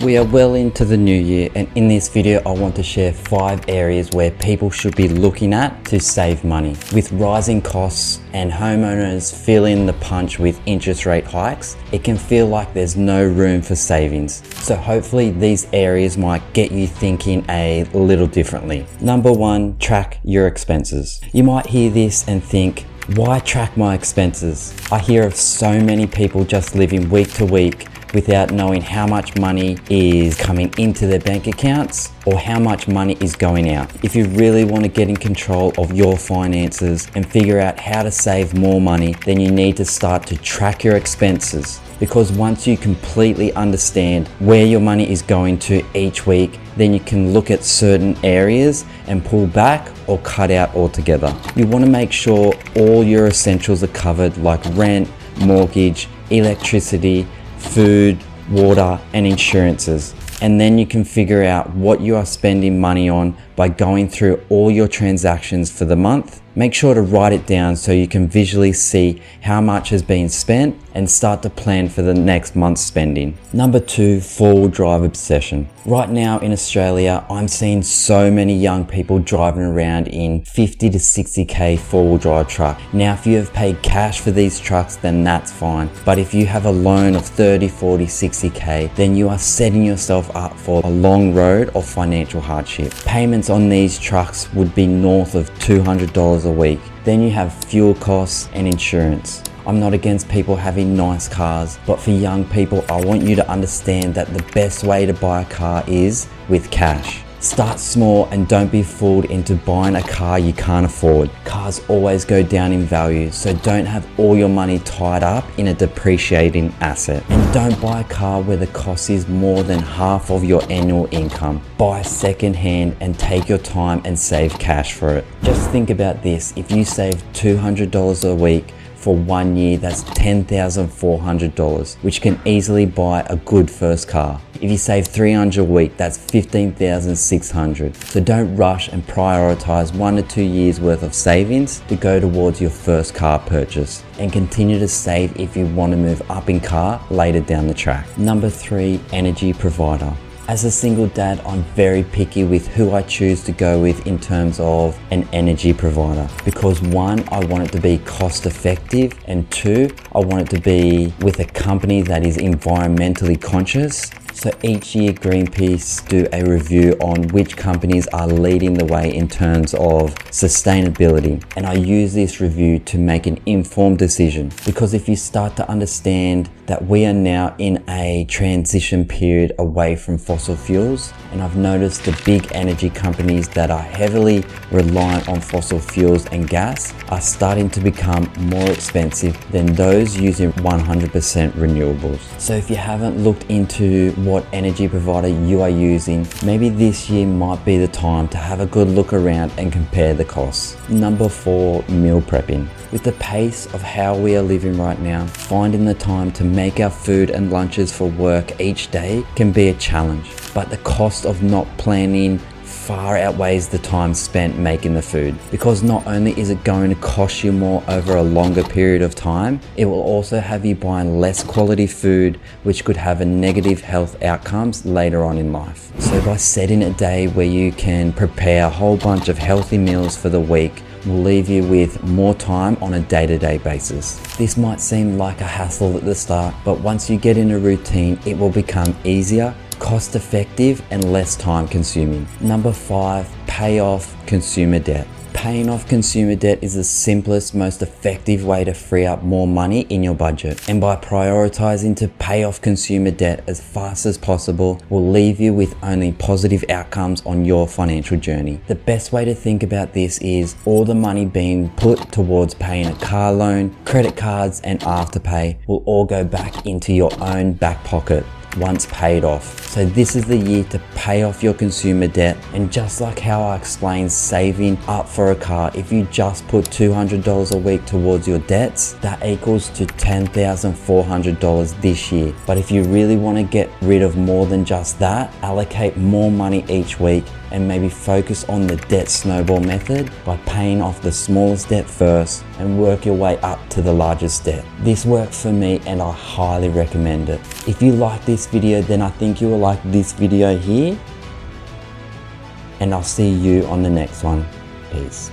We are well into the new year, and in this video I want to share 5 areas where people should be looking at to save money. With rising costs and homeowners feeling the punch with interest rate hikes, it can feel like there's no room for savings. So hopefully these areas might get you thinking a little differently. Number 1, track your expenses. You might hear this and think, why track my expenses? I hear of so many people just living week to week without knowing how much money is coming into their bank accounts or how much money is going out. If you really want to get in control of your finances and figure out how to save more money, then you need to start to track your expenses. Because once you completely understand where your money is going to each week, then you can look at certain areas and pull back or cut out altogether. You want to make sure all your essentials are covered, like rent, mortgage, electricity, food, water, and insurances. And then you can figure out what you are spending money on by going through all your transactions for the month. Make sure to write it down so you can visually see how much has been spent and start to plan for the next month's spending. Number 2, four-wheel drive obsession. Right now in Australia, I'm seeing so many young people driving around in 50 to 60k four-wheel drive truck. Now, if you have paid cash for these trucks, then that's fine. But if you have a loan of 30, 40, 60k, then you are setting yourself up for a long road of financial hardship. Payments on these trucks would be north of $200 a week. Then you have fuel costs and insurance. I'm not against people having nice cars, but for young people, I want you to understand that the best way to buy a car is with cash. Start small and don't be fooled into buying a car you can't afford. Cars always go down in value, so don't have all your money tied up in a depreciating asset. And don't buy a car where the cost is more than half of your annual income. Buy second hand and take your time and save cash for it. Just think about this, if you save $200 a week, for 1 year, that's $10,400, which can easily buy a good first car. If you save $300 a week, that's $15,600. So don't rush and prioritize 1 to 2 years worth of savings to go towards your first car purchase, and continue to save if you want to move up in car later down the track. Number 3, energy provider. As a single dad, I'm very picky with who I choose to go with in terms of an energy provider. Because 1, I want it to be cost effective, and 2, I want it to be with a company that is environmentally conscious. So each year Greenpeace do a review on which companies are leading the way in terms of sustainability. And I use this review to make an informed decision. Because if you start to understand that we are now in a transition period away from fossil fuels, and I've noticed the big energy companies that are heavily reliant on fossil fuels and gas are starting to become more expensive than those using 100% renewables. So if you haven't looked into what energy provider you are using, maybe this year might be the time to have a good look around and compare the costs. Number 4, meal prepping. With the pace of how we are living right now, finding the time to make our food and lunches for work each day can be a challenge. But the cost of not planning far outweighs the time spent making the food, because not only is it going to cost you more over a longer period of time, it will also have you buying less quality food, which could have a negative health outcomes later on in life. So by setting a day where you can prepare a whole bunch of healthy meals for the week, will leave you with more time on a day-to-day basis. This might seem like a hassle at the start, but once you get in a routine, it will become easier, cost-effective, and less time-consuming. Number 5, pay off consumer debt. Paying off consumer debt is the simplest, most effective way to free up more money in your budget. And by prioritizing to pay off consumer debt as fast as possible, will leave you with only positive outcomes on your financial journey. The best way to think about this is all the money being put towards paying a car loan, credit cards, and Afterpay will all go back into your own back pocket once paid off. So this is the year to pay off your consumer debt. And just like how I explained saving up for a car, if you just put $200 a week towards your debts, that equals to $10,400 this year. But if you really want to get rid of more than just that, allocate more money each week and maybe focus on the debt snowball method by paying off the smallest debt first and work your way up to the largest debt. This worked for me and I highly recommend it. If you like this video, then I think you will like this video here, and I'll see you on the next one. Peace.